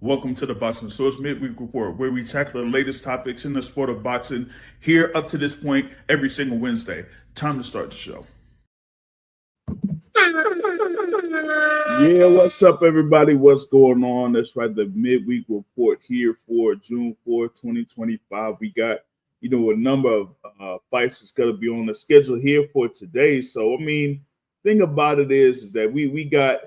Welcome to the Boxing Source Midweek Report, where we tackle the latest topics in the sport of boxing here up to this point every single Wednesday. Time to start the show. Yeah, what's up, everybody? What's going on? That's right, the Midweek Report here for June 4th, 2025. We got, a number of fights that's going to be on the schedule here for today. So, thing about it is that we got,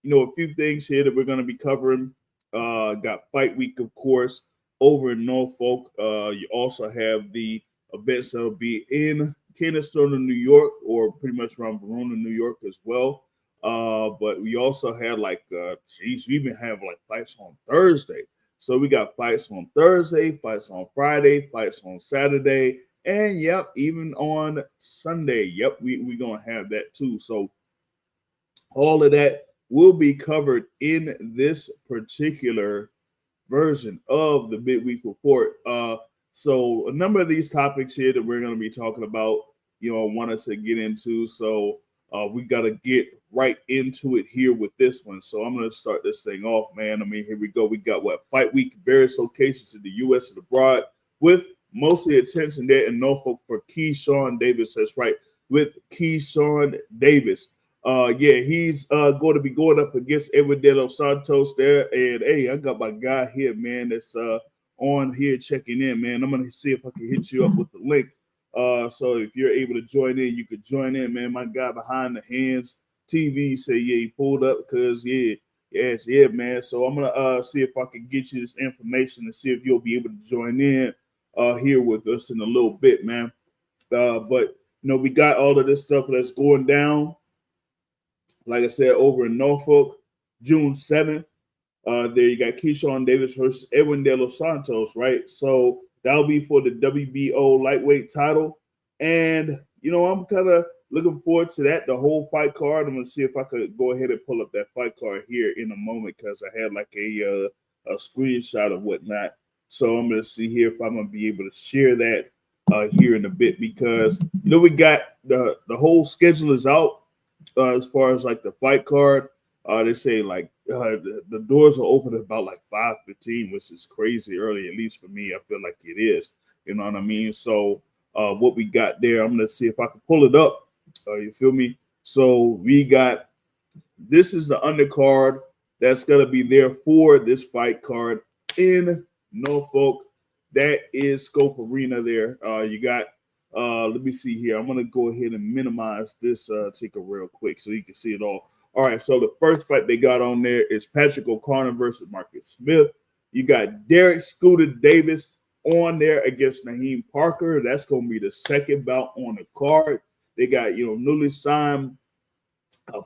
a few things here that we're going to be covering. Got Fight Week, of course, over in Norfolk. You also have the events that will be in Kenosha, New York, or pretty much around Verona, New York as well. But we also had we even have like fights on Thursday. So we got fights on Thursday, fights on Friday, fights on Saturday, and even on Sunday. Yep, we're gonna have that too. So all of that will be covered in this particular version of the Midweek Report. So a number of these topics here that we're going to be talking about, I wanted to get into. So we got to get right into it here with this one. So I'm going to start this thing off, man. Here we go. We got Fight Week, various locations in the U.S. and abroad, with mostly attention there in Norfolk for Keyshawn Davis. That's right, with Keyshawn Davis. He's going to be going up against Edwin De Los Santos there. And hey, I got my guy here, man, that's on here checking in, man. I'm gonna see if I can hit you up with the link. So if you're able to join in, you could join in, man. My guy behind the hands TV say, he pulled up because man. So I'm gonna see if I can get you this information and see if you'll be able to join in here with us in a little bit, man. But we got all of this stuff that's going down. Like I said, over in Norfolk, June 7th. There you got Keyshawn Davis versus Edwin De Los Santos, right? So that'll be for the WBO lightweight title. And, I'm kind of looking forward to that, the whole fight card. I'm going to see if I could go ahead and pull up that fight card here in a moment because I had like a screenshot of whatnot. So I'm going to see here if I'm going to be able to share that here in a bit because, we got the whole schedule is out. As far as like the fight card, they say the doors are open at about like 5:15, which is crazy early, at least for me. I feel like it is. You know what I mean? So what we got there, I'm gonna see if I can pull it up. You feel me? So we got this is the undercard that's gonna be there for this fight card in Norfolk. That is Scope Arena there. You got let me see here. I'm going to go ahead and minimize this ticker real quick so you can see it all. All right, so the first fight they got on there is Patrick O'Connor versus Marcus Smith. You got Derek Scooter Davis on there against Naheem Parker. That's going to be the second bout on the card. They got, newly signed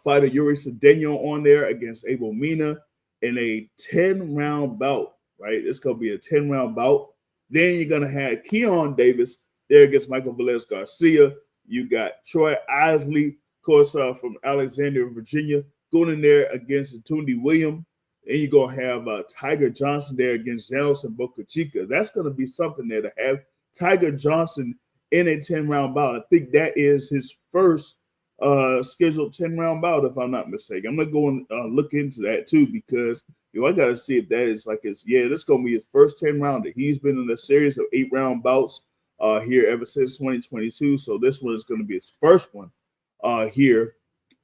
fighter Yuri Cedeno on there against Abel Mina in a 10-round bout, right? It's going to be a 10-round bout. Then you're going to have Keon Davis there against Michael Velez Garcia. You got Troy Isley, of course, from Alexandria, Virginia, going in there against Tundi William. And you're going to have Tiger Johnson there against Janos and Boca Chica. That's going to be something there to have Tiger Johnson in a 10-round bout. I think that is his first scheduled 10-round bout, if I'm not mistaken. I'm going to go and look into that, too, because I got to see if that is this is going to be his first 10-rounder. He's been in a series of 8-round bouts here ever since 2022. So this one is going to be his first one here.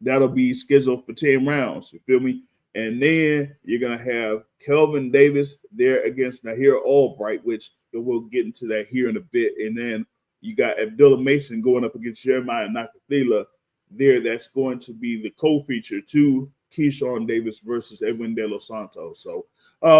That'll be scheduled for 10 rounds. You feel me? And then you're going to have Kelvin Davis there against Nahir Albright, which we'll get into that here in a bit. And then you got Abdullah Mason going up against Jeremiah Nakathila there. That's going to be the co-feature to Keyshawn Davis versus Edwin De Los Santos. So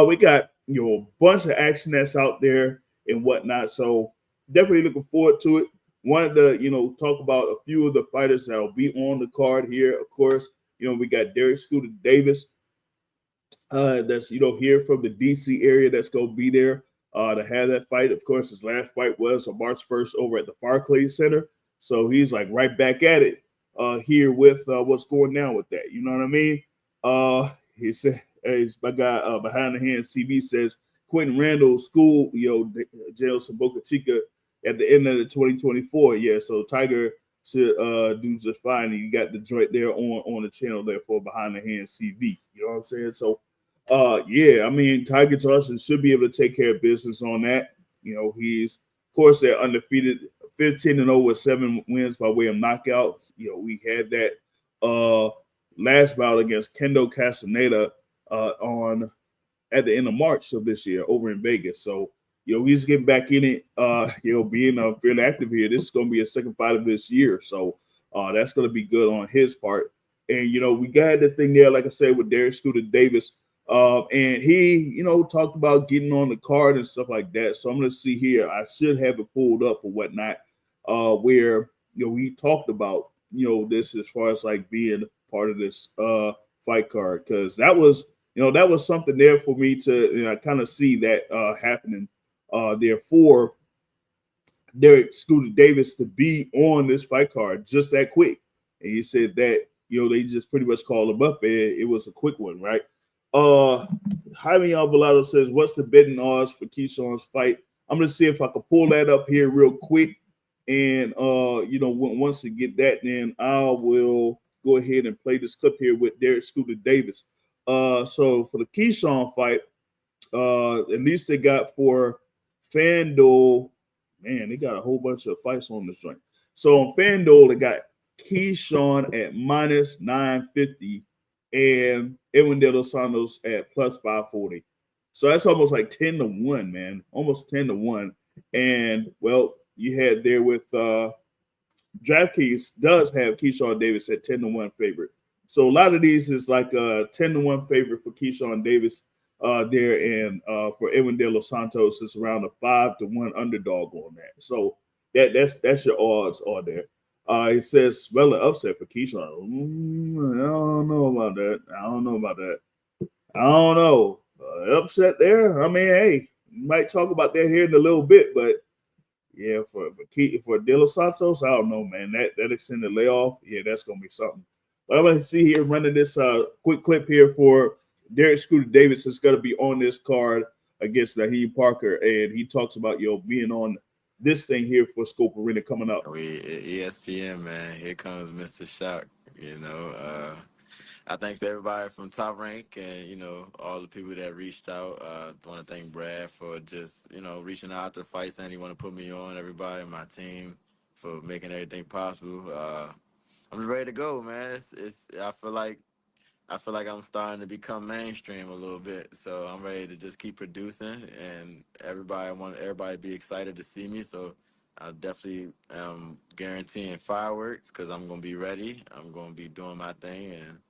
we got, a bunch of action that's out there and whatnot. So definitely looking forward to it. Wanted to, talk about a few of the fighters that will be on the card here. Of course, we got Derek Scooter Davis. That's, here from the DC area that's going to be there to have that fight. Of course, his last fight was on March 1st over at the Barclays Center. So he's like right back at it here with what's going down with that. You know what I mean? He said, my guy behind the hands TV says Quentin Randall school, jails in Boca Chica at the end of the 2024. Yeah, so Tiger should do just fine. You got the joint there on the channel there for Behind the Hands TV. You know what I'm saying? So Yeah, I mean, Tiger Johnson should be able to take care of business on that. He's of course they're undefeated, 15-0 with 7 wins by way of knockout. We had that last bout against Kendo Castaneda on at the end of March of this year over in Vegas. So, he's getting back in it, being fairly active here. This is going to be a second fight of this year. So, that's going to be good on his part. And, we got the thing there, like I said, with Derek Scooter Davis. And he, talked about getting on the card and stuff like that. So I'm going to see here. I should have it pulled up or whatnot, where, he talked about, this as far as like being part of this fight card. Because that was something there for me to kind of see that happening there for Derek Scooter Davis to be on this fight card just that quick. And he said that they just pretty much called him up and it was a quick one, right? Jaime Alvarado says, "What's the betting odds for Keyshawn's fight?" I'm gonna see if I can pull that up here real quick, and once we get that, then I will go ahead and play this clip here with Derek Scooter Davis. So for the Keyshawn fight, at least they got for FanDuel. Man, they got a whole bunch of fights on this joint. So on FanDuel, they got Keyshawn at minus 950 and Edwin De Los Santos at plus 540. So that's almost like 10-1, man. Almost 10-1. And well, you had there with DraftKings does have Keyshawn Davis at 10-1 favorite. So a lot of these is like a 10-1 favorite for Keyshawn Davis there, and for Edwin De Los Santos is around a 5-1 underdog on that. So that's your odds are there. It says spell an upset for Keyshawn. I don't know about that. I don't know about that. I don't know. Upset there. I mean, hey, we might talk about that here in a little bit, but yeah, for De Los Santos, I don't know, man. That extended layoff, yeah, that's gonna be something. But I'm gonna see here running this quick clip here for Derek Scooter Davis is gonna be on this card against Naheem Parker, and he talks about being on this thing here for Scope Arena coming up. ESPN, man. Here comes Mr. Shock. I thank everybody from Top Rank and all the people that reached out. Want to thank Brad for just reaching out to fight saying he want to put me on. Everybody, my team for making everything possible. I'm just ready to go, man. I feel like I'm starting to become mainstream a little bit, so I'm ready to just keep producing, and I want everybody to be excited to see me. So I definitely am guaranteeing fireworks because I'm gonna be ready. I'm gonna be doing my thing, and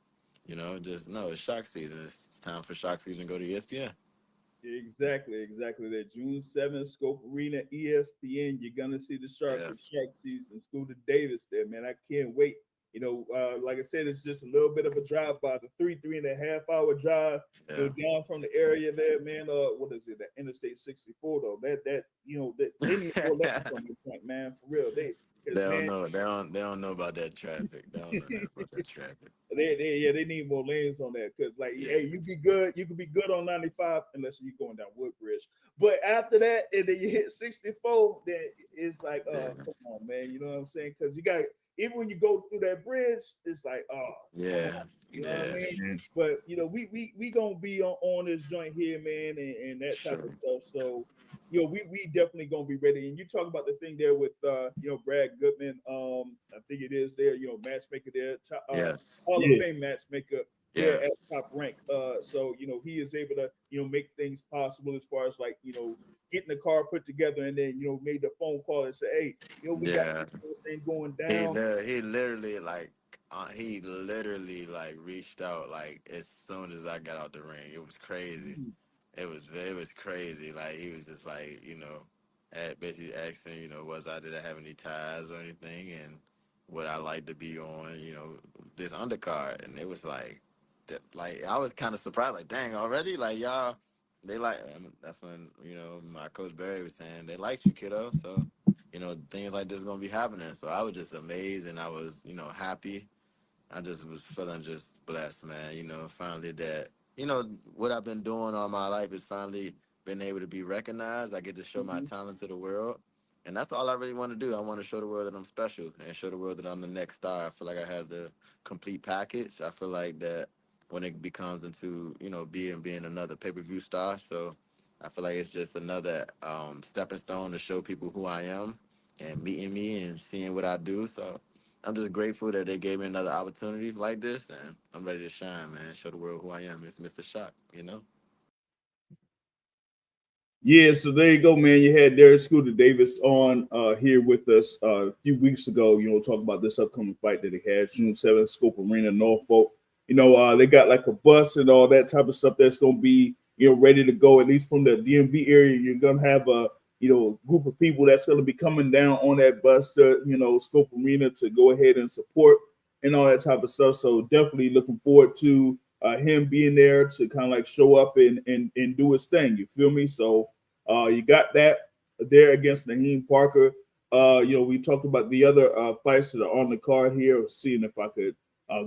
just no, it's shock season. It's time for shock season to go to ESPN. Exactly. That June 7th, Scope Arena, ESPN. You're gonna see the Yes. Shark season. Scooter Davis there, man. I can't wait. Like I said, it's just a little bit of a drive by the three and a half hour drive. Yeah. Down from the area there, man. What is it? The Interstate 64 though. That that they need more lanes on this point, man. For real, because They don't man, know. They don't know about that traffic. They don't know nothing about that traffic. they need more lanes on that because like hey, Yeah. you could be good on 95 unless you're going down Woodbridge. But after that, and then you hit 64, then it's like, Yeah. come on, man. You know what I'm saying? Because you got even when you go through that bridge, it's like, come on. Yeah. You know what I Yeah. mean? But we gonna be on this joint here, man, and that type of Sure. stuff. So we definitely gonna be ready. And you talk about the thing there with Brad Goodman. I think it is there, matchmaker there, Yes. Hall of Fame matchmaker there at Yes. Top Rank. So he is able to make things possible as far as like getting the car put together, and then made the phone call and say, hey, we got Yeah. this thing going He down. literally, he literally like he literally like reached out like as soon as I got out the ring. It was crazy. It was crazy. Like he was just like basically asking was I did I have any ties or anything and would I like to be on this undercard and it was like I was kind of surprised like dang already like y'all they like that's when my coach Barry was saying they liked you kiddo so things like this gonna be happening. So I was just amazed and I was, happy. I just was feeling just blessed, man. Finally that, what I've been doing all my life is finally been able to be recognized. I get to show my Mhm. talent to the world. And that's all I really want to do. I want to show the world that I'm special and show the world that I'm the next star. I feel like I have the complete package. I feel like that when it becomes into being another pay-per-view star. So I feel like it's just another stepping stone to show people who I am and meeting me and seeing what I do. So I'm just grateful that they gave me another opportunity like this, and I'm ready to shine, man. Show the world who I am. It's Mr. Shock. Yeah, so there you go, man. You had Derek Scooter Davis on here with us a few weeks ago. Talk about this upcoming fight that he had June 7th, Scope Arena, Norfolk. They got like a bus and all that type of stuff that's going to be ready to go. At least from the DMV area, you're going to have a group of people that's going to be coming down on that bus to Scope Arena to go ahead and support and all that type of stuff. So definitely looking forward to him being there to kind of like show up and do his thing. You feel me? So you got that there against Naheem Parker. We talked about the other fights that are on the card here. Seeing if I could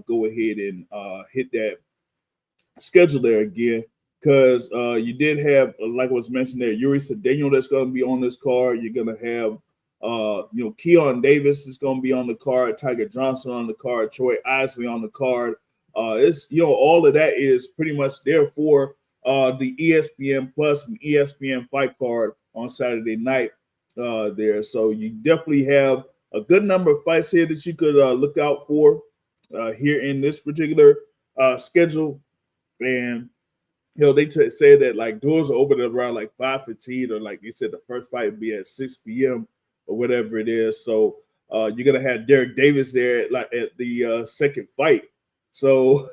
go ahead and hit that schedule there again because you did have, like was mentioned there, Yuri Cedeno that's going to be on this card. You're going to have, Keon Davis is going to be on the card, Tiger Johnson on the card, Troy Isley on the card. It's all of that is pretty much there for the ESPN Plus and ESPN Fight card on Saturday night there. So you definitely have a good number of fights here that you could look out for here in this particular schedule. And they say that like doors are open around like 5:15, or like you said, the first fight would be at 6 p.m. or whatever it is. So you're gonna have Derek Davis there at the second fight. So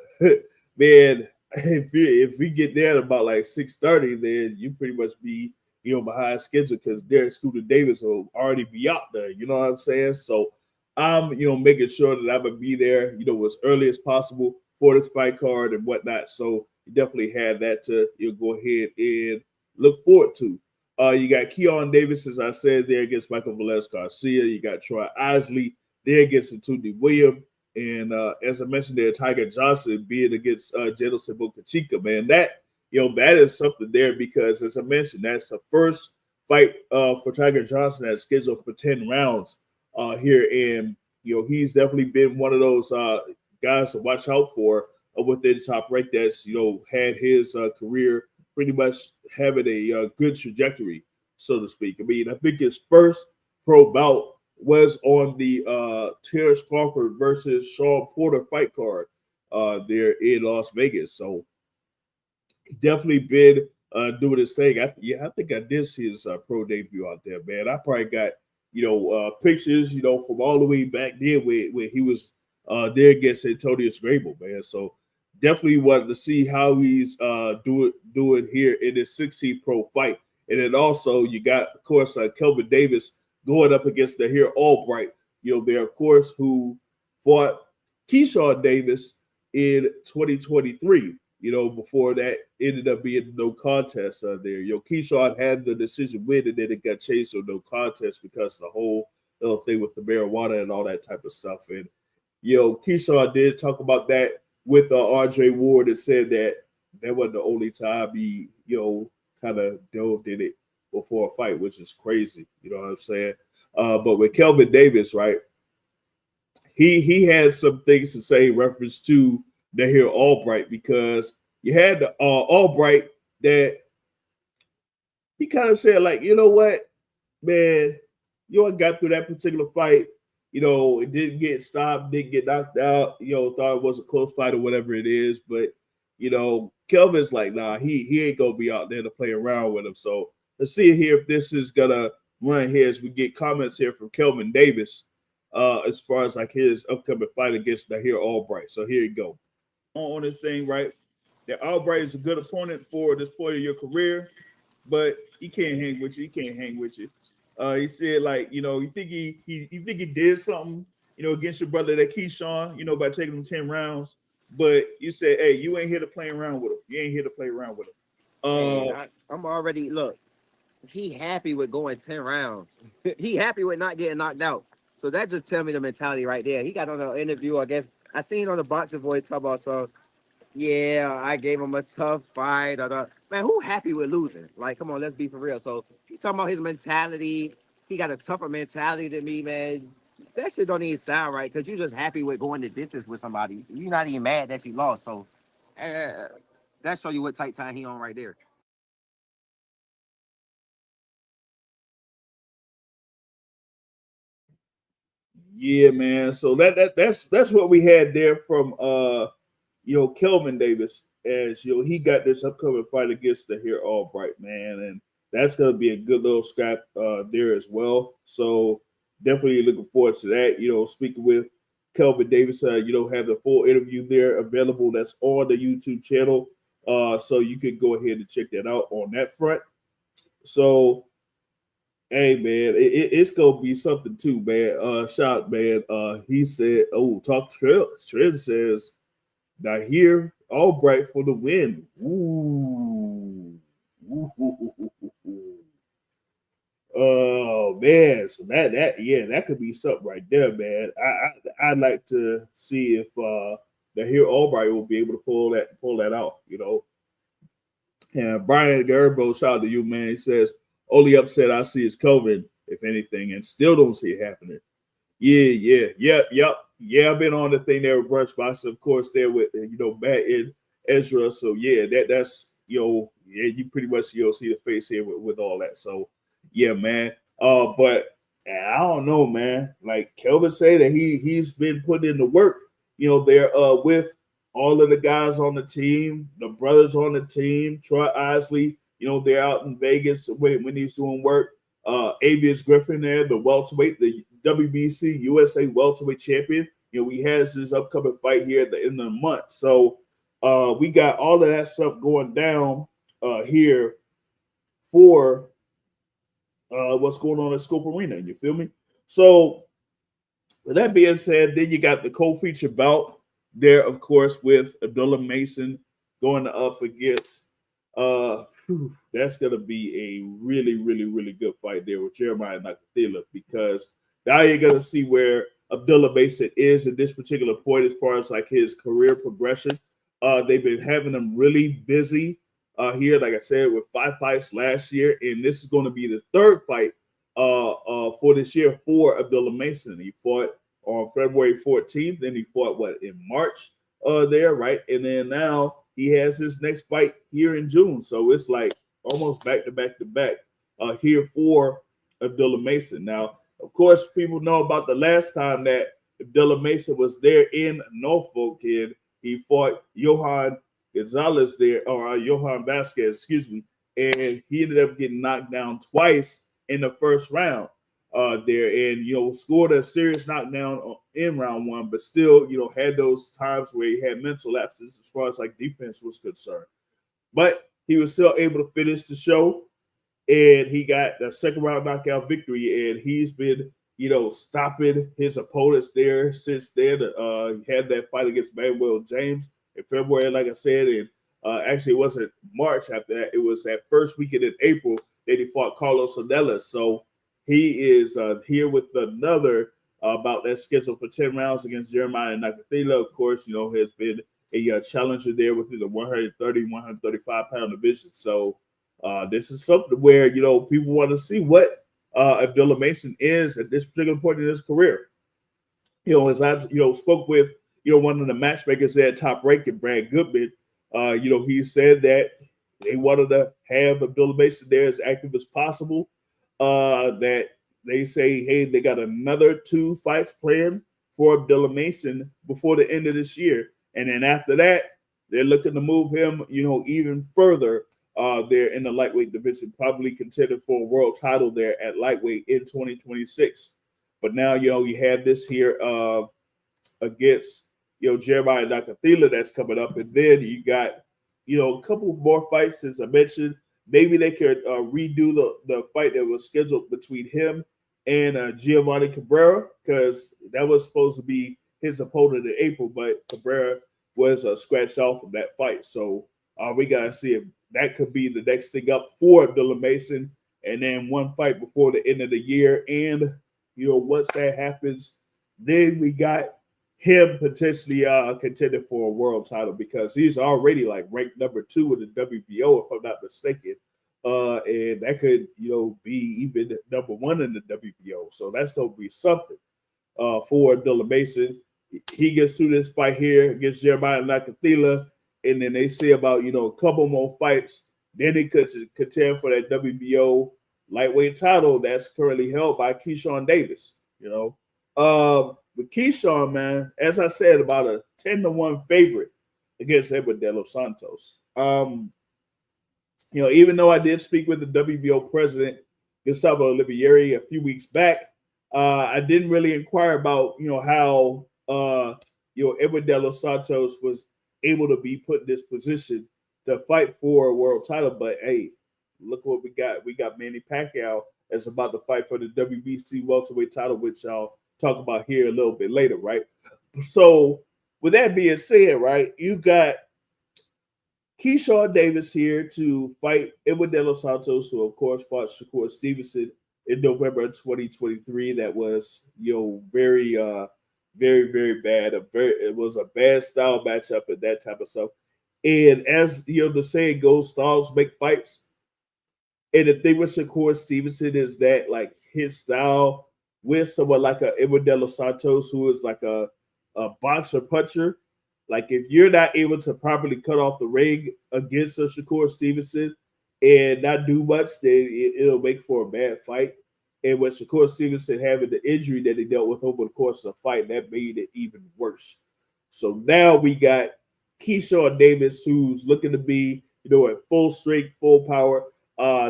man, if we get there at about like 6:30, then you pretty much be behind schedule because Derek Scooter Davis will already be out there. You know what I'm saying? So I'm making sure that I'm gonna be there as early as possible for this fight card and whatnot. So you definitely had that to go ahead and look forward to. You got Keon Davis, as I said, there against Michael Velez Garcia. You got Troy Isley there against Anthony William. And as I mentioned there, Tiger Johnson being against Jado Sebukachika, man, that is something there because, as I mentioned, that's the first fight for Tiger Johnson that's scheduled for 10 rounds here. And, he's definitely been one of those guys to watch out for within top rank that's had his career pretty much having a good trajectory, so to speak. I mean, I think his first pro bout was on the Terrence Crawford versus Sean Porter fight card there in Las Vegas. So definitely been doing his thing. I think I did see his pro debut out there, man. I probably got pictures from all the way back then where he was there against Antonio Grable, man. So definitely wanted to see how he's doing here in this 16 pro fight. And then also you got, of course, Kelvin Davis going up against the here Albright, there, of course, who fought Keyshawn Davis in 2023. Before that ended up being no contest there. Keyshawn had the decision win, and then it got changed to no contest because of the whole little thing with the marijuana and all that type of stuff. And Keyshawn did talk about that with Andre Ward and said that wasn't the only time he kind of delved in it before a fight, which is crazy. You know what I'm saying? But with Kelvin Davis, right? He had some things to say in reference to the here Albright because you had the Albright that he kind of said like, you know what, man, got through that particular fight. It didn't get stopped, didn't get knocked out. Thought it was a close fight or whatever it is, but Kelvin's like, nah, he ain't gonna be out there to play around with him. So let's see here if this is gonna run here as we get comments here from Kelvin Davis as far as like his upcoming fight against the here Albright. So here you go. On this thing, right? That Albright is a good opponent for this point of your career, but he can't hang with you. He can't hang with you. He said, like, you think you think he did something, against your brother that Keyshawn, by taking him 10 rounds. But you said, hey, you ain't here to play around with him. You ain't here to play around with him. And I'm already look. He happy with going 10 rounds. He happy with not getting knocked out. So that just tell me the mentality right there. He got on an interview, I guess. I seen on the Boxing Voice talk about so. Yeah, I gave him a tough fight. Man, who happy with losing? Like, come on, let's be for real. So he talking about his mentality. He got a tougher mentality than me, man. That shit don't even sound right because you just happy with going the distance with somebody. You're not even mad that you lost. So That show you what tight time he on right there. Yeah, man. So that's what we had there from Kelvin Davis, as he got this upcoming fight against the Here Albright, man, and that's gonna be a good little scrap there as well. So definitely looking forward to that. Speaking with Kelvin Davis, have the full interview there available. That's on the YouTube channel. So you could go ahead and check that out on that front. So hey man, it's gonna be something too, man. Shout man. He said, "Oh, talk Trent says now here Albright for the win." Ooh. Oh man, so that could be something right there, man. I'd like to see if the here Albright will be able to pull that out. And Brian Gerbo, shout out to you, man. He says, only upset I see is COVID, if anything, and still don't see it happening. Yeah. I've been on the thing there with Brunch Box, of course, there with Matt and Ezra. So yeah, that's you pretty much see the face here with all that. So yeah, man. But I don't know, man. Like Kelvin said that he's been putting in the work, there with all of the guys on the team, the brothers on the team, Troy Isley, they're out in Vegas when he's doing work. Avius Griffin there, the welterweight, the WBC USA welterweight champion. He has his upcoming fight here at the end of the month. So we got all of that stuff going down here for what's going on at Scope Arena. You feel me? So with that being said, then you got the co-feature bout there, of course, with Abdullah Mason going up against that's going to be a really, really, really good fight there with Jeremiah Nakatila, because now you're going to see where Abdullah Mason is at this particular point as far as like his career progression. They've been having him really busy here, like I said, with 5 fights last year, and this is going to be the 3rd fight for this year for Abdullah Mason. He fought on February 14th, then he fought in March there, right? And then now he has his next fight here in June. So it's like almost back to back here for Abdullah Mason. Now, of course, people know about the last time that Abdullah Mason was there in Norfolk, and he fought Johan Gonzalez there, or Johan Vasquez, excuse me, and he ended up getting knocked down twice in the first round there, and scored a serious knockdown in round 1, but still had those times where he had mental lapses as far as like defense was concerned. But he was still able to finish the show, and he got the 2nd round knockout victory, and he's been stopping his opponents there since then. He had that fight against Manuel James in February, like I said, and actually it wasn't March after that. It was that first weekend in April that he fought Carlos Ornelas. So he is here with another bout that's scheduled for 10 rounds against Jeremiah Nakatila. Of course, has been a challenger there within the 130, 135 pound division. So this is something where, people want to see what Abdullah Mason is at this particular point in his career. As I, spoke with, one of the matchmakers there at Top Ranking, Brad Goodman, he said that they wanted to have Abdullah Mason there as active as possible. That they say, hey, they got another 2 fights planned for Abdullah Mason before the end of this year. And then after that, they're looking to move him, even further there in the lightweight division, probably contending for a world title there at lightweight in 2026. But now, you have this here against, Jeremiah Nakatila that's coming up. And then you got, a couple more fights, as I mentioned. Maybe they could redo the fight that was scheduled between him and Giovanni Cabrera, because that was supposed to be his opponent in April, but Cabrera was scratched off from that fight. So we got to see if that could be the next thing up for Abdullah Mason, and then 1 fight before the end of the year. And, once that happens, then we got him potentially contending for a world title, because he's already like ranked number 2 in the WBO, if I'm not mistaken. And that could, be even number 1 in the WBO. So that's going to be something for Abdullah Mason. He gets through this fight here against Jeremiah Nakatila, and then they say about a couple more fights, then he could contend for that WBO lightweight title that's currently held by Keyshawn Davis. With Keyshawn, man, as I said, about a 10-1 favorite against Edward De Los Santos. Even though I did speak with the WBO president, Gustavo Olivieri, a few weeks back, I didn't really inquire about, how, Edward De Los Santos was able to be put in this position to fight for a world title. But hey, look what we got. We got Manny Pacquiao that's about to fight for the WBC welterweight title, which I'll talk about here a little bit later, right? So with that being said, right, you got Keyshawn Davis here to fight Edward De Los Santos, who of course fought Shakur Stevenson in November of 2023. That was, very, very, very bad. It was a bad style matchup and that type of stuff. And as the saying goes, styles make fights. And the thing with Shakur Stevenson is that like his style with someone like a Edward De Los Santos, who is like a boxer puncher. Like if you're not able to properly cut off the ring against a Shakur Stevenson and not do much, then it'll make for a bad fight. And with Shakur Stevenson having the injury that he dealt with over the course of the fight, that made it even worse. So now we got Keyshawn Davis, who's looking to be, at full strength, full power.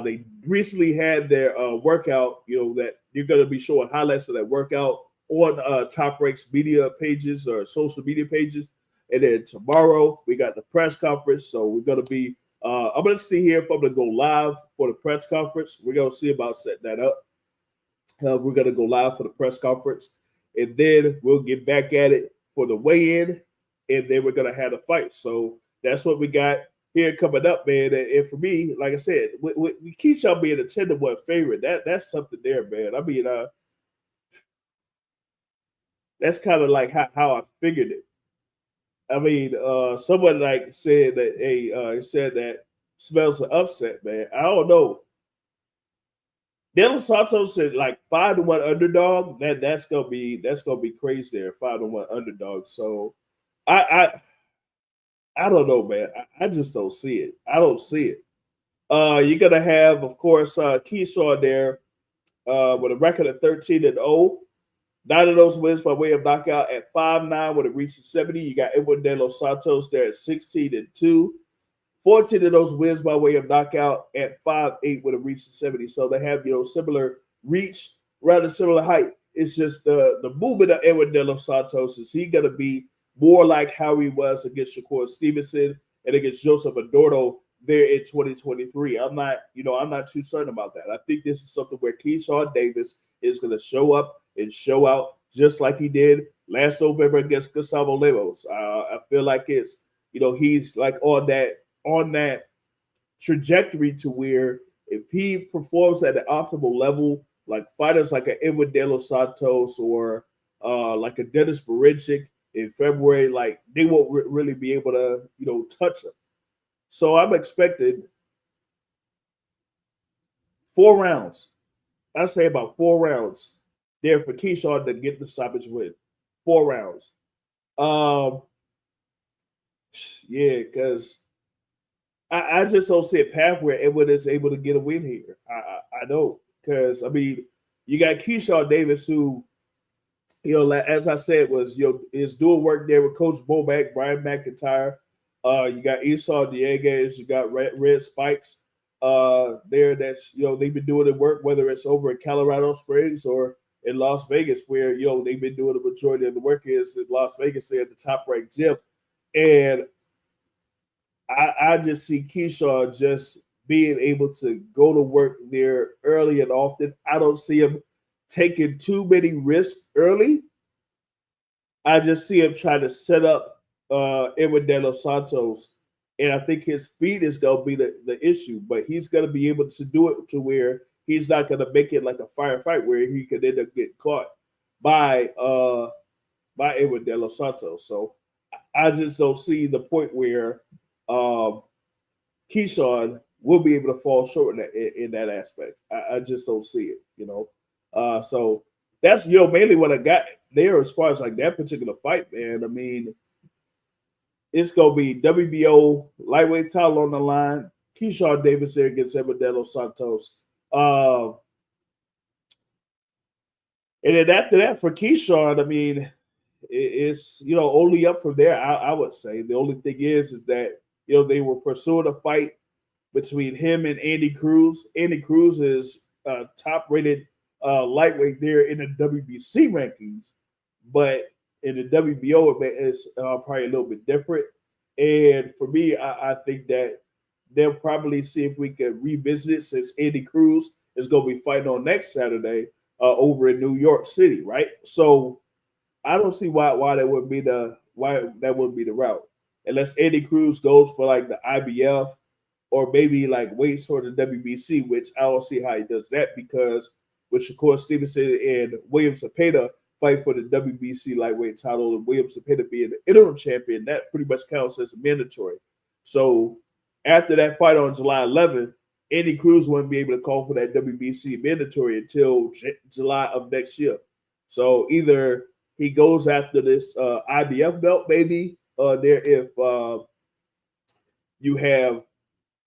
They recently had their workout, that you're going to be showing highlights of that workout on Top Rank's media pages or social media pages. And then tomorrow we got the press conference. So we're going to be, I'm going to see here if I'm going to go live for the press conference. We're going to see about setting that up. We're going to go live for the press conference. And then we'll get back at it for the weigh-in. And then we're going to have the fight. So that's what we got here coming up, man. And for me, like I said, we Keyshawn being a 10-1 favorite. That's something there, man. I mean, that's kind of like how I figured it. I mean, someone like said that, hey, said that smells an upset, man. I don't know. De Los Santos said like 5-1 underdog. That's gonna be crazy there. 5-1 underdog. So I don't know, man. I just don't see it. I don't see it. You're gonna have, of course, Keyshawn there with a record of 13-0. 9 of those wins by way of knockout at 5'9" when it reaches 70. You got Edward De Los Santos there at 16-2. 14 of those wins by way of knockout at 5'8" when it reaches 70. So they have, similar reach, rather similar height. It's just the movement of Edward De Los Santos. Is he going to be more like how he was against Shakur Stevenson and against Joseph Adorno there in 2023? I'm not too certain about that. I think this is something where Keyshawn Davis is going to show up and show out just like he did last November against Gustavo Lemos. I feel like it's, he's like on that trajectory to where if he performs at an optimal level, like fighters like an Edward De Los Santos or like a Dennis Berincic in February, like they won't really be able to, touch him. So I'm expecting 4 rounds. I say about 4 rounds there for Keyshawn to get the stoppage win. 4 rounds. Yeah, because I just don't see a path where Edward is able to get a win here. I don't, because I mean, you got Keyshawn Davis, who, as I said, is doing work there with Coach Boback, Brian McIntyre. You got Esau Dieguez, you got Red Spikes there. That's they've been doing the work, whether it's over in Colorado Springs or in Las Vegas, where they've been doing the majority of the work is in Las Vegas there at the Top Ranked gym. And I just see Keyshawn just being able to go to work there early and often. I don't see him taking too many risks early. I just see him trying to set up Edward De Los Santos. And I think his speed is going to be the issue. But he's going to be able to do it to where he's not going to make it like a firefight where he could end up getting caught by Edward De Los Santos. So I just don't see the point where Keyshawn will be able to fall short in that aspect. I just don't see it, So that's mainly what I got there as far as like that particular fight, man. I mean, it's gonna be WBO lightweight title on the line. Keyshawn Davis there against Emiliano Santos. And then after that, for Keyshawn, I mean, it's only up from there. I would say the only thing is that they were pursuing a fight between him and Andy Cruz. Andy Cruz is top rated lightweight there in the WBC rankings, but in the WBO it's probably a little bit different. And for me, I think that they'll probably see if we can revisit it, since Andy Cruz is going to be fighting on next Saturday over in New York City, right? So I don't see why that would be the route, unless Andy Cruz goes for like the IBF or maybe like waits for the WBC, which I don't see how he does that, because with Shakur Stevenson and William Zepeda fight for the WBC lightweight title, and William Zepeda being the interim champion, that pretty much counts as mandatory. So after that fight on July 11th, Andy Cruz wouldn't be able to call for that WBC mandatory until July of next year. So either he goes after this IBF belt, maybe there if you have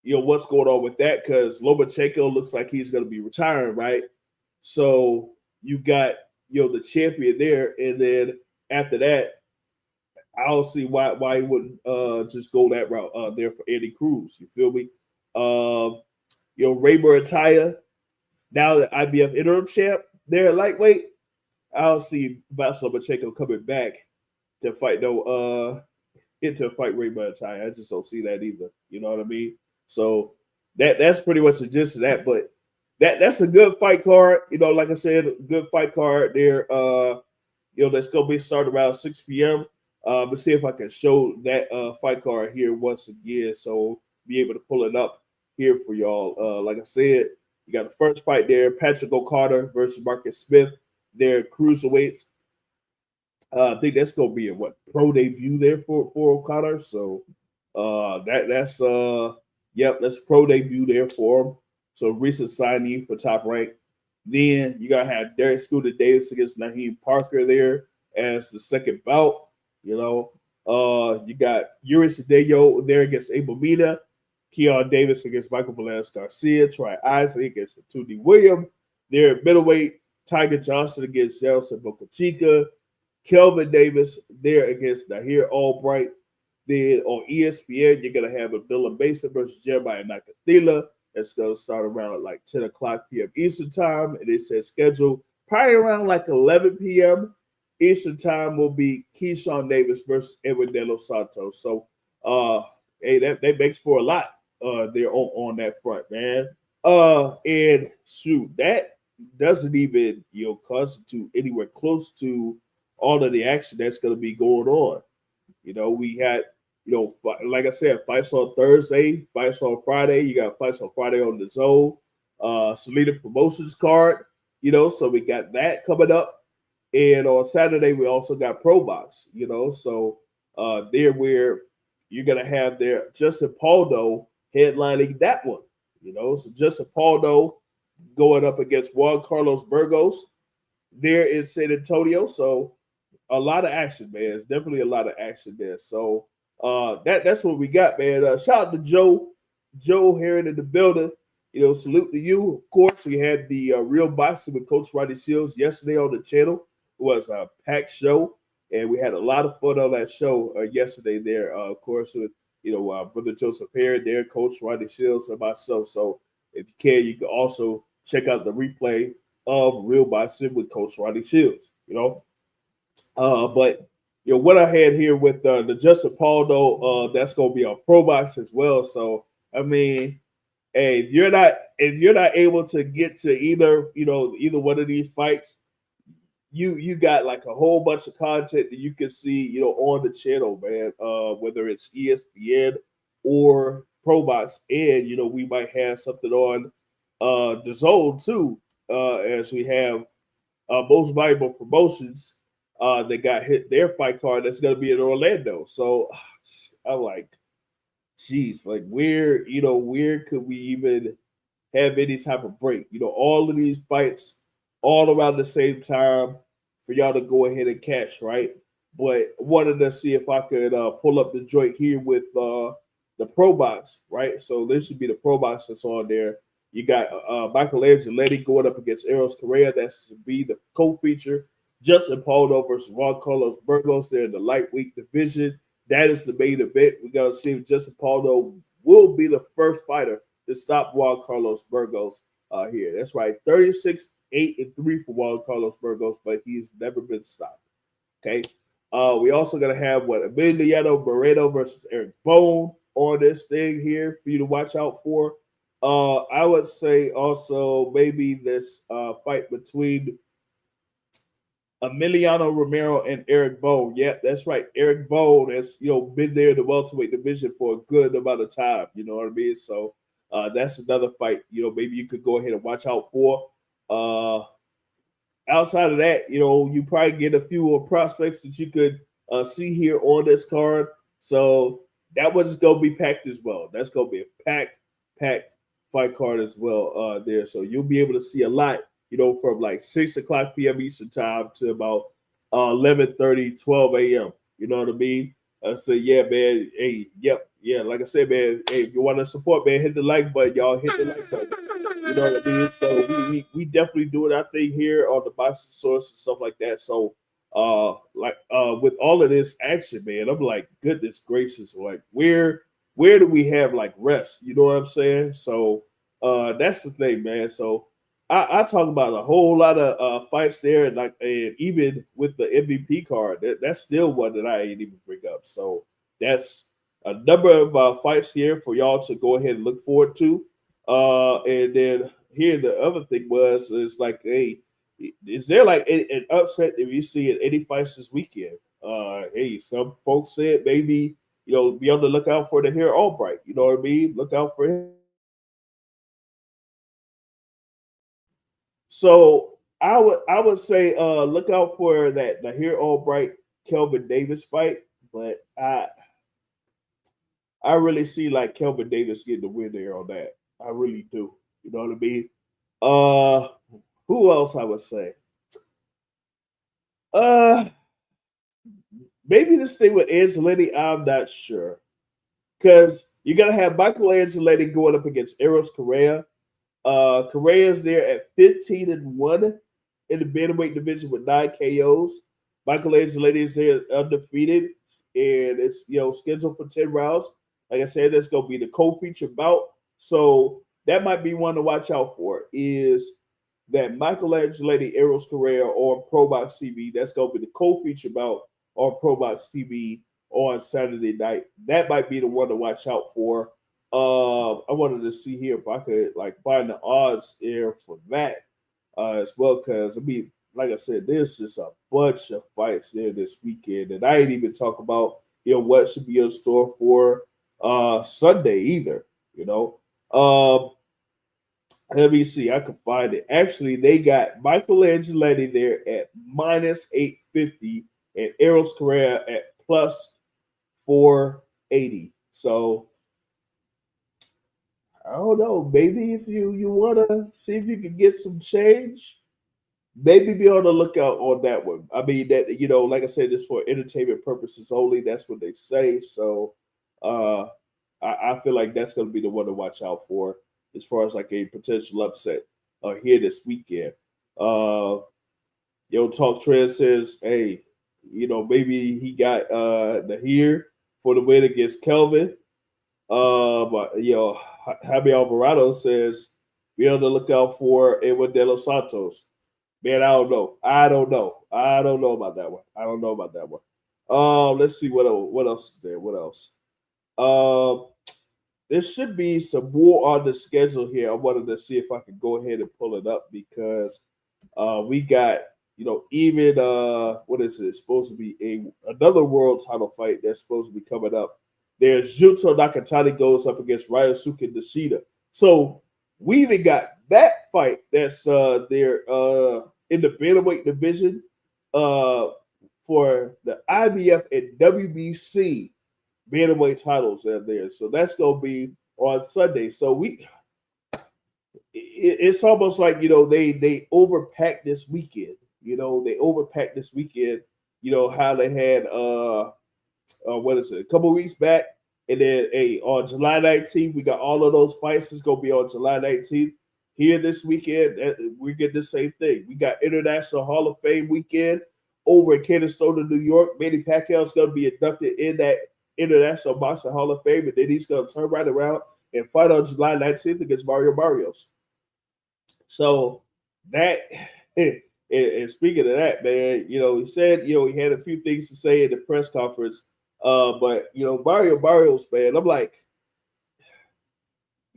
what's going on with that, because Lomachenko looks like he's going to be retiring, right? So you got the champion there, and then after that, I don't see why he wouldn't just go that route there for Andy Cruz. You feel me? Ray Murataya, now the IBF interim champ there at lightweight. I don't see Vasyl Lomachenko coming back to fight Ray Murataya. I just don't see that either. You know what I mean? So that's pretty much the gist of that. But that's a good fight card. Like I said, good fight card there. That's gonna be starting around 6 p.m. But see if I can show that fight card here once again, so be able to pull it up here for y'all. Like I said, you got the first fight there: Patrick O'Connor versus Marcus Smith. Their cruiserweights. I think that's gonna be a pro debut there for O'Connor. So that's pro debut there for him. So recent signee for Top Rank. Then you gotta have Derek Scooter Davis against Naheem Parker there as the second bout. You got Yuri Cedillo there against Abel Mina, Keon Davis against Michael Velez Garcia, Troy Isley against Tony Williams. There at middleweight, Tiger Johnson against Jelson Bocachica, Kelvin Davis there against Nahir Albright. Then on ESPN, you're going to have Abdullah Mason versus Jeremiah Nakathila. That's going to start around like 10 o'clock p.m. Eastern time. And it says scheduled probably around like 11 p.m. Eastern time will be Keyshawn Davis versus Emiliano Santos. So, hey, that makes for a lot there on that front, man. And shoot, that doesn't even constitute anywhere close to all of the action that's going to be going on. We had like I said, fights on Thursday, fights on Friday. You got fights on Friday on the DAZN, Selena Promotions card. So we got that coming up, and on Saturday we also got Probox. So there where you're gonna have there Justin Paldo headlining that one. So Justin Paldo going up against Juan Carlos Burgos there in San Antonio. So a lot of action, man. It's definitely a lot of action there. So that's what we got, man. Shout out to Joe here in the building. Salute to you. Of course, we had the Real Boxing with Coach Roddy Shields yesterday on the channel. It was a packed show, and we had a lot of fun on that show yesterday there. Of course, with Brother Joseph Perry there, Coach Roddy Shields, and myself. So if you can also check out the replay of Real Boxing with Coach Roddy Shields. But what I had here with the Justin Paldo, that's going to be on Probox as well. So I mean, hey, if you're not able to get to either one of these fights, you got like a whole bunch of content that you can see on the channel, man. Whether it's ESPN or Probox, and we might have something on the DAZN too, as we have Most Valuable Promotions. They got hit their fight card that's going to be in Orlando. So I'm like, geez, like where could we even have any type of break? All of these fights all around the same time for y'all to go ahead and catch, right? but wanted to see if I could pull up the joint here with the Probox, right? So this should be the Probox that's on there. You got Michael Angelotti going up against Eros Correa. That's to be the co-feature. Justin Paldo versus Juan Carlos Burgos. They're in the lightweight division. That is the main event. We got to see if Justin Paldo will be the first fighter to stop Juan Carlos Burgos here. That's right, 36-8-3 for Juan Carlos Burgos, but he's never been stopped. Okay. We also gonna have Emiliano Moreno versus Eric Bone on this thing here for you to watch out for. I would say also maybe this fight between Emiliano Romero and Eric Bone. Yeah, that's right. Eric Bone has been there in the welterweight division for a good amount of time. You know what I mean? So that's another fight. Maybe you could go ahead and watch out for. Outside of that, you probably get a few more prospects that you could see here on this card. So that one's gonna be packed as well. That's gonna be a packed fight card as well there. So you'll be able to see a lot, from like 6:00 p.m. Eastern time to about 11:30, 12 a.m. You know what I mean? So yeah, man. Hey, yep, yeah. Like I said, man. Hey, if you want to support, man, hit the like button, y'all. Hit the like button. You know what I mean? So we definitely doing our thing here on the Boxing Source and stuff like that. So with all of this action, man, I'm like, goodness gracious, like where do we have like rest? You know what I'm saying? So that's the thing, man. So I talk about a whole lot of fights there, and even with the MVP card, that's still one that I ain't even bring up. So that's a number of fights here for y'all to go ahead and look forward to. And then here the other thing is like, hey, is there like an upset if you see it any fights this weekend? Hey, some folks said maybe be on the lookout for the Hair Albright. You know what I mean? Look out for him. So I would say look out for that the Hair Albright Kelvin Davis fight, but I really see like Kelvin Davis getting the win there on that. I really do. You know what I mean? Uh, who else I would say? Uh, maybe this thing with Angelotti, I'm not sure. Because you're gonna have Michael Angelotti going up against Eros Correa. Correa's there at 15-1 in the bantamweight division with 9 KOs. Michael Angelotti is there undefeated, and it's scheduled for 10 rounds. Like I said, that's gonna be the co-feature bout. So that might be one to watch out for. Is that Michael Angelotti, Eros Correa, or Probox TV? That's gonna be the co-feature bout on Probox TV on Saturday night. That might be the one to watch out for. I wanted to see here if I could like find the odds here for that as well, because I mean, like I said, there's just a bunch of fights there this weekend, and I ain't even talk about what should be in store for Sunday either. Let me see, I can find it. Actually, they got Michael Angelotti there at minus 850 and Eros Correa at plus 480. So I don't know. Maybe if you want to see if you can get some change, maybe be on the lookout on that one. I mean, that like I said, just for entertainment purposes only. That's what they say. So uh, I feel like that's going to be the one to watch out for as far as like a potential upset here this weekend. Talk Trend says, hey, maybe he got the here for the win against Kelvin. But Javi Alvarado says be on the lookout for Edwin De Los Santos. Man, I don't know. I don't know about that one. Let's see what else is there. What else? There should be some more on the schedule here. I wanted to see if I could go ahead and pull it up because we got even what is it? It's supposed to be another world title fight that's supposed to be coming up. There's Junto Nakatani goes up against Ryosuke Nishida. So we even got that fight that's there in the bantamweight division for the IBF and WBC bantamweight titles out there. So that's gonna be on Sunday. So it's almost like they overpacked this weekend. They overpacked this weekend. how they had what is it, a couple weeks back, and then on July 19th, we got all of those fights. It's gonna be on July 19th. Here this weekend, we get the same thing. We got International Hall of Fame weekend over in Canastota, New York. Manny Pacquiao is going to be inducted in that International Boxing Hall of Fame, and then he's going to turn right around and fight on July 19th against Mario Barrios. So that, and speaking of that, man, he said, he had a few things to say in the press conference, but Mario Barrios, man, I'm like,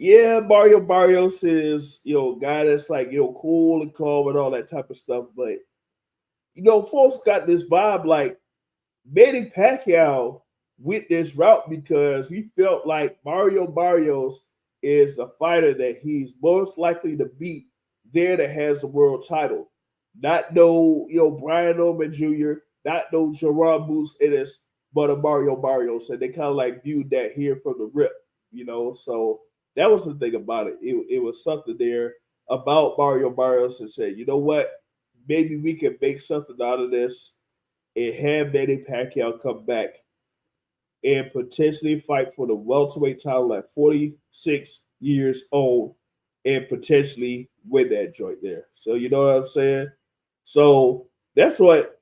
yeah, Mario Barrios is, a guy that's like, cool and calm and all that type of stuff. But, folks got this vibe like Manny Pacquiao went this route because he felt like Mario Barrios is a fighter that he's most likely to beat there that has a world title. Not no, Brian Orman Jr., not no Gerard Moose Ennis, but a Mario Barrios. And they kind of like viewed that here from the rip, so that was the thing about it. It was something there about Mario Barrios and said, you know what? Maybe we can make something out of this and have Manny Pacquiao come back and potentially fight for the welterweight title at 46 years old and potentially win that joint there. So you know what I'm saying? So that's what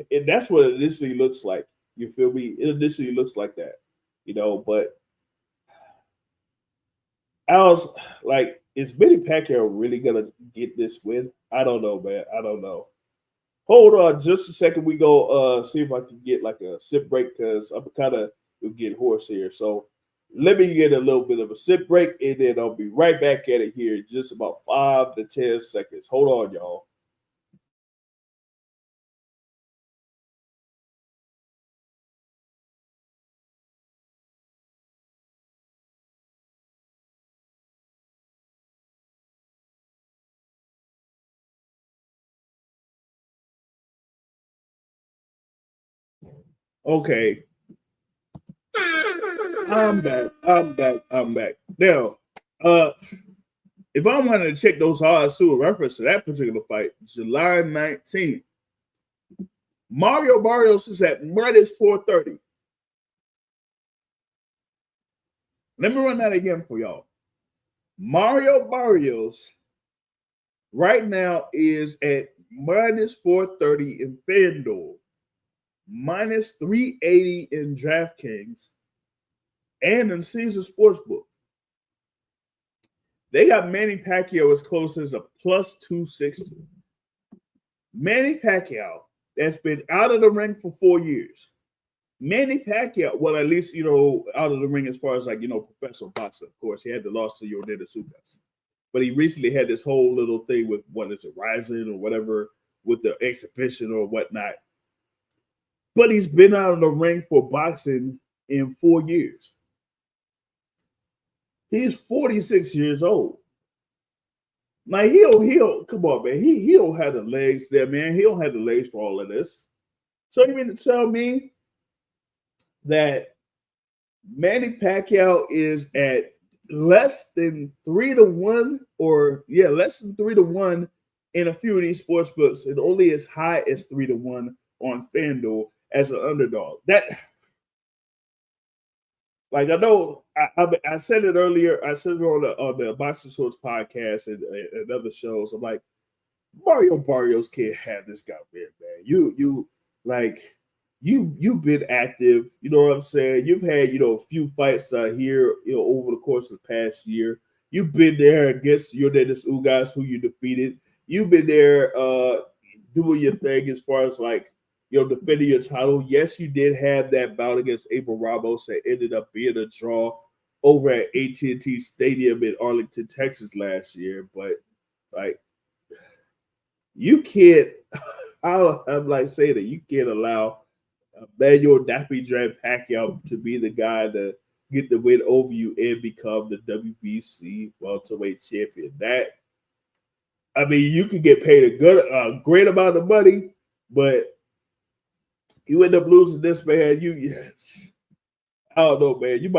it initially looks like. You feel me? It initially looks like that, but I was like, is Manny Pacquiao really gonna get this win? I don't know, man. I don't know. Hold on just a second. We go see if I can get like a sip break because I'm kind of getting hoarse here. So let me get a little bit of a sip break and then I'll be right back at it here in just about 5 to 10 seconds. Hold on, y'all. Okay. I'm back. Now, if I wanted to check those odds too, in reference to that particular fight, July 19th, Mario Barrios is at minus 430. Let me run that again for y'all. Mario Barrios right now is at minus 430 in FanDuel, minus 380 in DraftKings, and in Caesar Sportsbook. They got Manny Pacquiao as close as a plus 260. Manny Pacquiao, that's been out of the ring for 4 years. Manny Pacquiao, well, at least, out of the ring as far as like, professional boxing, of course. He had the loss to Yordenis Ugas. But he recently had this whole little thing with, what is it, Rising or whatever, with the exhibition or whatnot. But he's been out of the ring for boxing in 4 years. He's 46 years old. Like, he'll come on, man. He don't have the legs there, man. He don't have the legs for all of this. So you mean to tell me that Manny Pacquiao is at less than 3-1, less than 3-1 in a few of these sports books, and only as high as 3-1 on FanDuel as an underdog? That, like, I know I said it earlier. I said it on the Boxing Shorts podcast and other shows. I'm like, Mario Barrios can't have this guy there, man. You've been active. You know what I'm saying? You've had, a few fights here, over the course of the past year. You've been there against Yordenis Ugas, who you defeated. You've been there doing your thing as far as like, defending your title. Yes, you did have that bout against Abel Ramos that ended up being a draw over at AT&T Stadium in Arlington, Texas last year. But like, you can't, I'm like saying that you can't allow Manuel Dappy Dram Pacquiao to be the guy to get the win over you and become the WBC welterweight champion. That, I mean, you can get paid a great amount of money, but you end up losing this, man. I don't know, man. You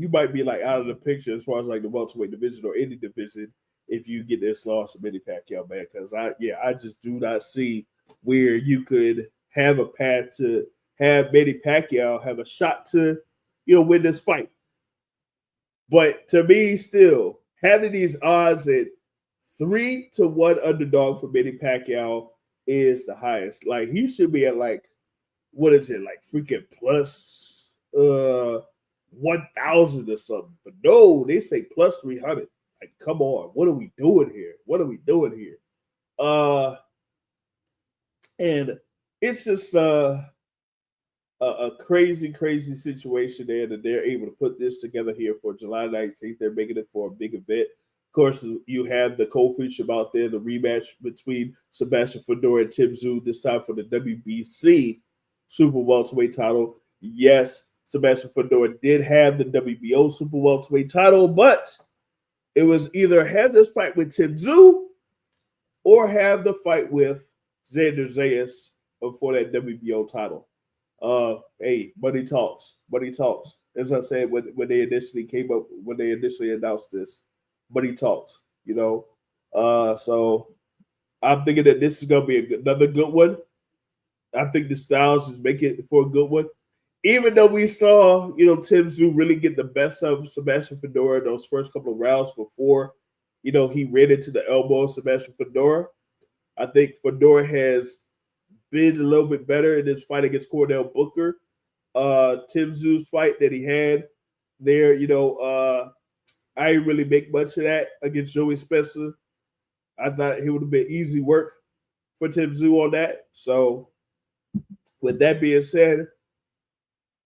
might be like out of the picture as far as like the welterweight division or any division if you get this loss of Manny Pacquiao, man. Because I just do not see where you could have a path to have Manny Pacquiao have a shot to, you know, win this fight. But to me, still having these odds at 3-1 underdog for Manny Pacquiao is the highest. Like he should be at like, what is it, like freaking plus 1,000 or something. But no, they say plus 300. Like, come on, what are we doing here? What are we doing here? And it's just a crazy, crazy situation there that they're able to put this together here for July 19th. They're making it for a big event. Of course, you have the co-feature out there, the rematch between Sebastian Fedora and Tim Tszyu, this time for the WBC Super Welterweight title. Yes, Sebastian Fedora did have the WBO Super Welterweight title, but it was either have this fight with Tim Tszyu or have the fight with Xander Zayas for that WBO title. Hey, money talks. Money talks. As I said when they initially came up, when they initially announced this, money talks. You know, so I'm thinking that this is gonna be another good one. I think the styles is making it for a good one. Even though we saw, you know, Tim Tszyu really get the best of Sebastian Fedora those first couple of rounds before, you know, he ran into the elbow of Sebastian Fedora. I think Fedora has been a little bit better in his fight against Cordell Booker. Tim Tszyu's fight that he had there, you know, I didn't really make much of that against Joey Spencer. I thought it would have been easy work for Tim Tszyu on that. So, with that being said,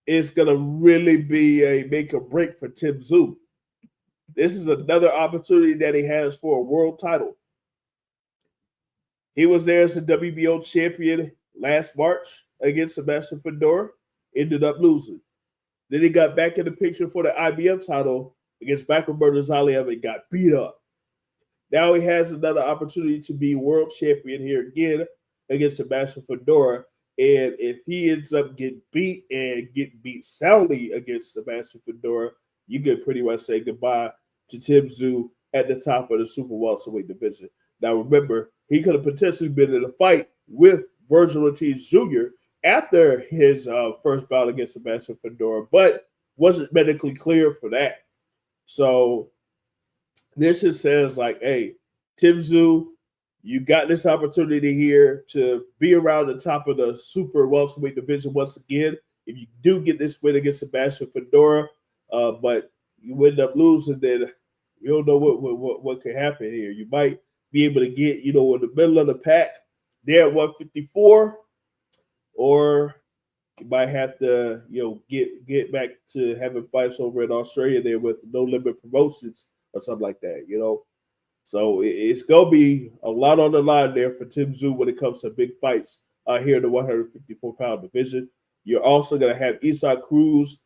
it's going to really be a make or break for Tim Tszyu. This is another opportunity that he has for a world title. He was there as a WBO champion last March against Sebastian Fedora, ended up losing. Then he got back in the picture for the IBF title against Bakr Murtazaliev and got beat up. Now he has another opportunity to be world champion here again against Sebastian Fedora. And if he ends up getting beat and getting beat soundly against Sebastian Fedora, you could pretty much say goodbye to Tim Tszyu at the top of the super welterweight division. Now remember, he could have potentially been in a fight with Virgil Ortiz Jr. after his first bout against Sebastian Fedora, but wasn't medically cleared for that. So this just says like, hey, Tim Tszyu, you got this opportunity here to be around the top of the super welterweight division once again. If you do get this win against Sebastian Fedora, but you end up losing, then you don't know what could happen here. You might be able to get, you know, in the middle of the pack there at 154, or you might have to, you know, get back to having fights over in Australia there with No Limit Promotions or something like that, you know. So it's going to be a lot on the line there for Tim Tszyu when it comes to big fights here in the 154-pound division. You're also going to have Isaac Cruz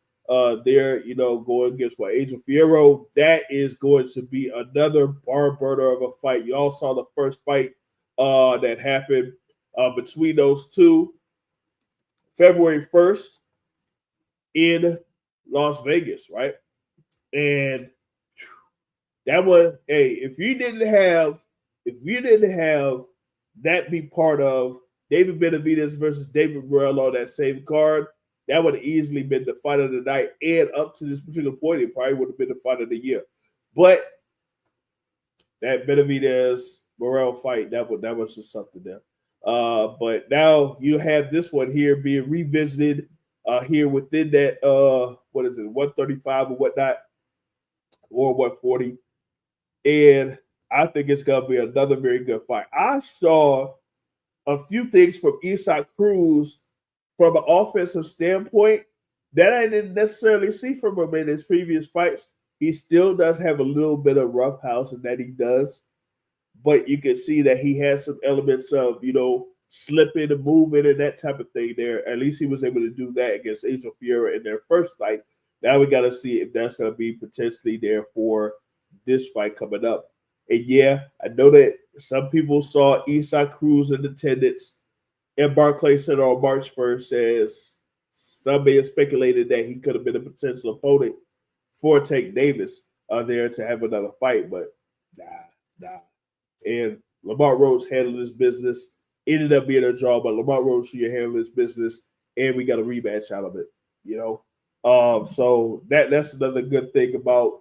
there, you know, going against Angel Fierro. That is going to be another barn burner of a fight. You all saw the first fight that happened between those two February 1st in Las Vegas, right? And that one, hey, if you didn't have that be part of David Benavidez versus David Morrell on that same card, that would have easily been the fight of the night. And up to this particular point, it probably would have been the fight of the year. But that Benavidez Morrell fight, that was just something there. But now you have this one here being revisited here within that 135 or whatnot, or 140. And I think it's going to be another very good fight. I saw a few things from Isaac Cruz from an offensive standpoint that I didn't necessarily see from him in his previous fights. He still does have a little bit of roughhousing that he does, but you can see that he has some elements of, you know, slipping and moving and that type of thing there. At least he was able to do that against Angel Fierro in their first fight. Now we got to see if that's going to be potentially there for this fight coming up. And yeah, I know that some people saw Isaac Cruz in attendance at Barclays Center on March 1st, as some may have speculated that he could have been a potential opponent for Tank Davis there to have another fight, but nah. And Lamar Rhodes handled his business ended up being a draw, but Lamar Roach handled his business, and we got a rematch out of it. So that's another good thing about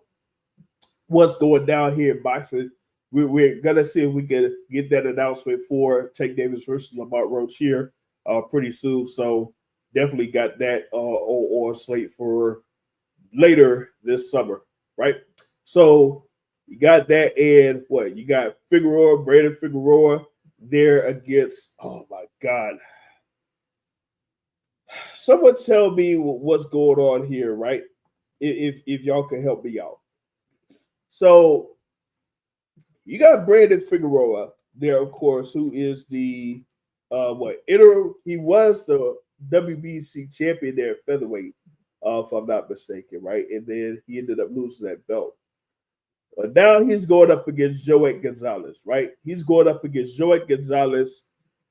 what's going down here in boxing. We're gonna see if we can get that announcement for Tank Davis versus Lamar Roach here pretty soon. So definitely got that on slate for later this summer, right? So you got that, and what you got? Figueroa, Brandon Figueroa, there against. Oh my God! Someone tell me what's going on here, right? If y'all can help me out. So you got Brandon Figueroa there, of course, who is the interim. He was the WBC champion there at featherweight, if I'm not mistaken, right? And then he ended up losing that belt. Now he's going up against Joet Gonzalez, right? He's going up against Joet Gonzalez.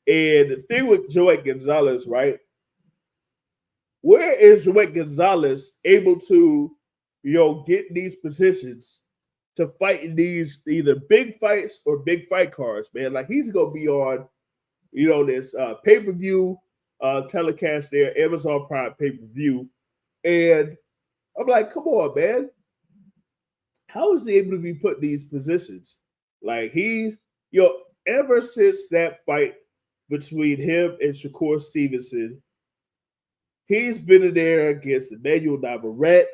And the thing with Joet Gonzalez, right? Where is Joet Gonzalez able to, get these positions to fight in these either big fights or big fight cards, man? Like he's gonna be on, this pay-per-view telecast there, Amazon Prime pay-per-view. And I'm like, come on, man. How is he able to be put in these positions? Like he's, ever since that fight between him and Shakur Stevenson, he's been in there against Emmanuel Navarrete.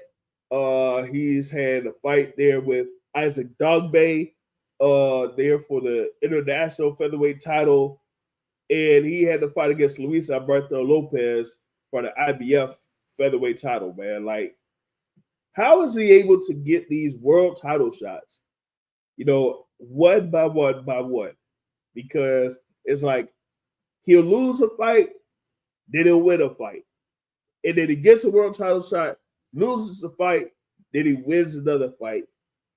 He's had a fight there with Isaac Dogbe, there for the international featherweight title. And he had to fight against Luis Alberto Lopez for the IBF featherweight title, man. Like, how is he able to get these world title shots? One by one by one. Because it's like he'll lose a fight, then he'll win a fight. And then he gets a world title shot, loses a fight, then he wins another fight.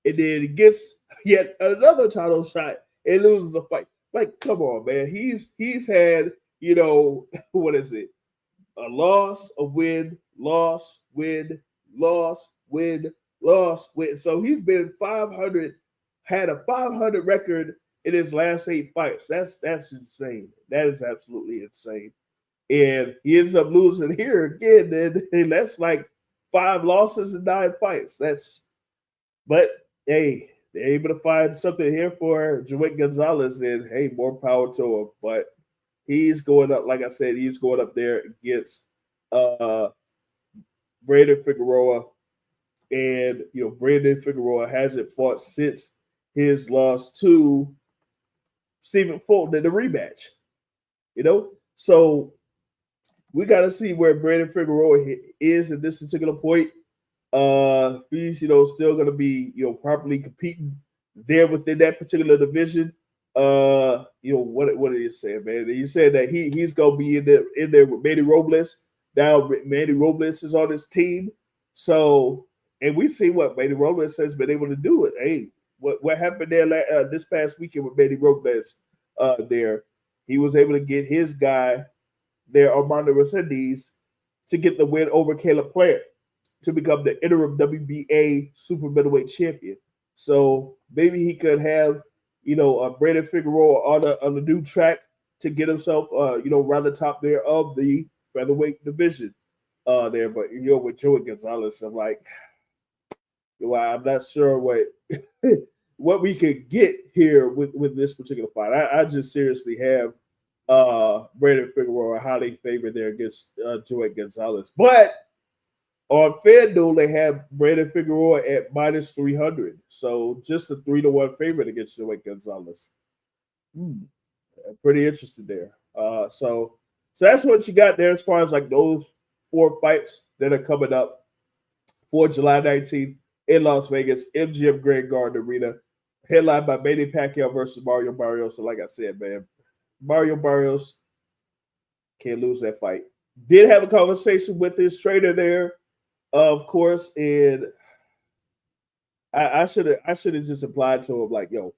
And then he gets yet another title shot and loses a fight. Like, come on, man. He's had, what is it? A loss, a win, loss, win, loss, win, loss, win. So he's been 500, had a 500 record in his last 8 fights. That's insane. That is absolutely insane. And he ends up losing here again, and that's like 5 losses and 9 fights. But hey, they're able to find something here for Joet Gonzalez, and hey, more power to him. But he's going up, like I said, he's going up there against Brandon Figueroa. And Brandon Figueroa hasn't fought since his loss to Stephen Fulton in the rematch. So we got to see where Brandon Figueroa is at this particular point. He's still going to be properly competing there within that particular division. What did he say, man? He said that he's going to be in there with Manny Robles. Now Manny Robles is on his team, so and we've seen what Manny Robles has been able to do. Hey, what happened there this past weekend with Manny Robles? There, he was able to get his guy there, Armando Resendiz, to get the win over Caleb Plant to become the interim WBA super middleweight champion. So maybe he could have, Brandon Figueroa on the new track to get himself, around the top there of the featherweight division there. But, with Joet Gonzalez, I'm like, I'm not sure what we could get here with this particular fight. I just seriously have Brandon Figueroa highly favored there against Joet Gonzalez. But on FanDuel, they have Brandon Figueroa at minus 300. So just a 3-1 favorite against Joet Gonzalez. Pretty interesting there. So that's what you got there as far as like those 4 fights that are coming up for July 19th in Las Vegas, MGM Grand Garden Arena, headlined by Manny Pacquiao versus Mario Barrios. So like I said, man, Mario Barrios can't lose that fight. Did have a conversation with his trainer there, of course, and I should have just applied to him like, yo,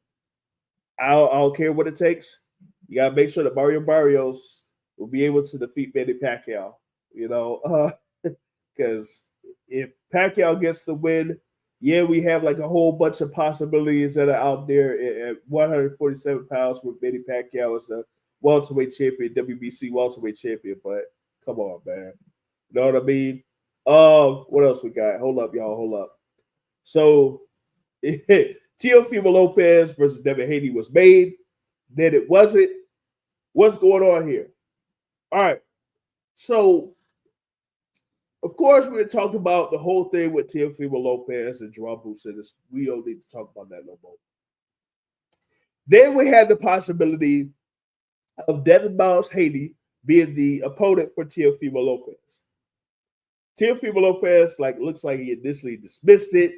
I don't care what it takes. You gotta make sure that Mario Barrios will be able to defeat Manny Pacquiao. Because if Pacquiao gets the win, yeah, we have like a whole bunch of possibilities that are out there at 147 pounds with Manny Pacquiao as the welterweight champion, WBC welterweight champion. But come on, man. You know what I mean? What else we got? Hold up, y'all. Hold up. So Teofimo Lopez versus Devin Haney was made. Then it wasn't. What's going on here? All right. So, of course, we're talking about the whole thing with Teofimo Lopez and Jerome Booson. We don't need to talk about that no more. Then we had the possibility of Devin Miles Haney being the opponent for Teofimo Lopez. Teofimo Lopez looks like he initially dismissed it.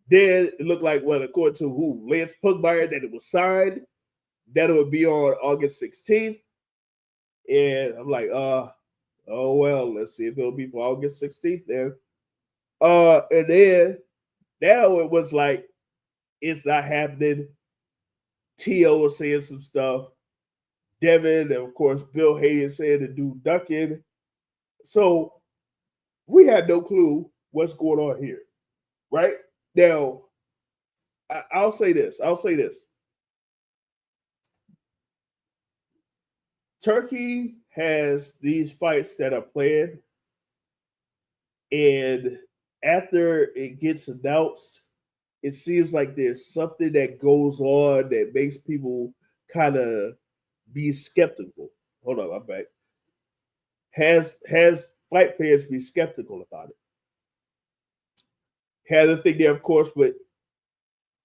Then it looked like, well, according to Lance Pugmire, that it was signed, that it would be on August 16th. And I'm like, oh well, let's see if it'll be for August 16th then. And then now it was like it's not happening. T.O. was saying some stuff. Devin, and of course, Bill Haney saying the dude ducking. So we had no clue what's going on here, right? Now, I'll say this. Turkey has these fights that are planned, and after it gets announced, it seems like there's something that goes on that makes people kind of be skeptical. Hold on, I'm back. Has fight fans be skeptical about it? Had the thing there, of course, with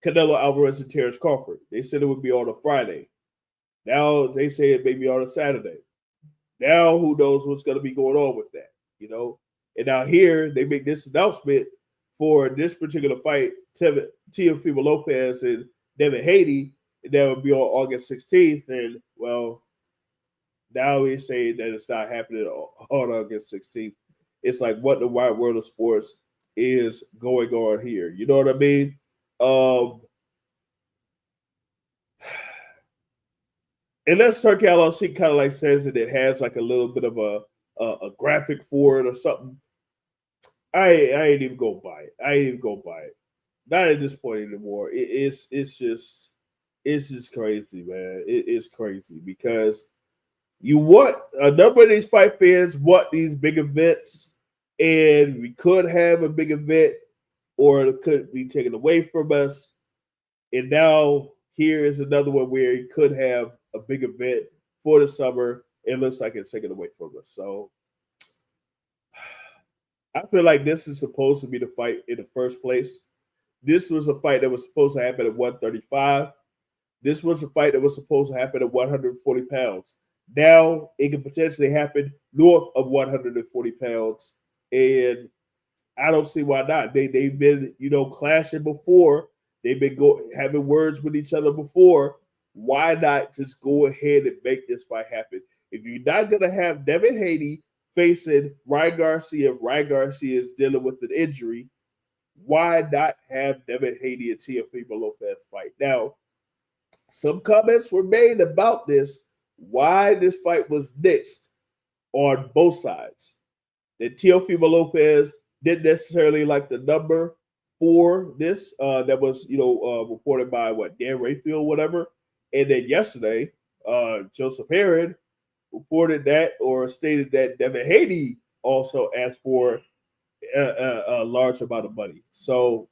Canelo Alvarez and Terrence Crawford. They said it would be on a Friday. Now they say it may be on a Saturday. Now who knows what's going to be going on with that, you know? And now here they make this announcement for this particular fight, Teofimo Lopez and Devin Haney, and that would be on August 16th. And well, now we're saying that it's not happening on August 16th. It's like what the wide world of sports is going on here. You know what I mean? Unless Turkey LLC kind of like says that it has like a little bit of a graphic for it or something, I ain't even go buy it. Not at this point anymore. It's just crazy, man. It's crazy because you want a number of these fight fans want these big events, and we could have a big event, or it could be taken away from us. And now here is another one where you could have a big event for the summer. It looks like it's taken away from us. So I feel like this is supposed to be the fight in the first place. This was a fight that was supposed to happen at 135. This was a fight that was supposed to happen at 140 pounds. Now it can potentially happen north of 140 pounds. And I don't see why not. They've been, clashing before. They've been having words with each other before. Why not just go ahead and make this fight happen? If you're not going to have Devin Haney facing Ryan Garcia, if Ryan Garcia is dealing with an injury, why not have Devin Haney and Teofimo Lopez fight? Now, some comments were made about this, why this fight was nixed on both sides. That Teofimo Lopez didn't necessarily like the number for this that was, reported by Dan Rayfield, whatever. And then yesterday, Joseph Herod reported that or stated that Devin Haney also asked for a large amount of money. So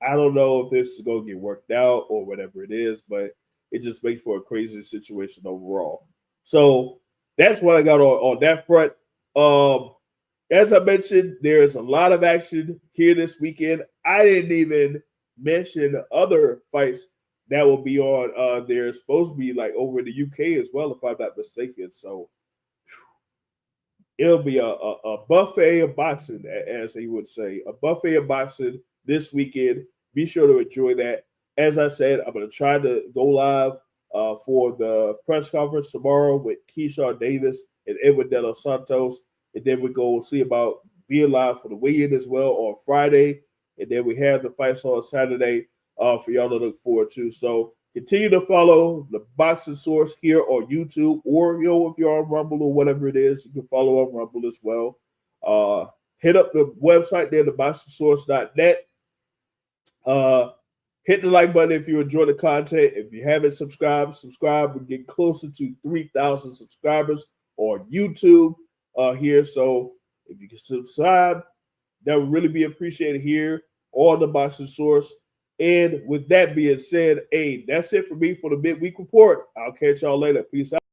I don't know if this is going to get worked out or whatever it is, but it just makes for a crazy situation overall. So that's what I got on that front. As I mentioned, there's a lot of action here this weekend. I didn't even mention other fights that will be on. There's supposed to be like over in the UK as well, if I'm not mistaken. So it'll be a buffet of boxing, as he would say, a buffet of boxing this weekend. Be sure to enjoy that. As I said, I'm going to try to go live for the press conference tomorrow with Keyshawn Davis and Edwin De Los Santos. And then we go see about being live for the weigh-in as well on Friday. And then we have the fights on Saturday for y'all to look forward to. So continue to follow the Boxing Source here on YouTube, or if you're on Rumble or whatever it is, you can follow on Rumble as well. Hit up the website there, theboxingsource.net. Hit the like button if you enjoy the content. If you haven't subscribed, subscribe. We're getting closer to 3,000 subscribers on YouTube here. So if you can subscribe, that would really be appreciated here on the Boxing Source. And with that being said, hey, that's it for me for the Midweek Report. I'll catch y'all later. Peace out.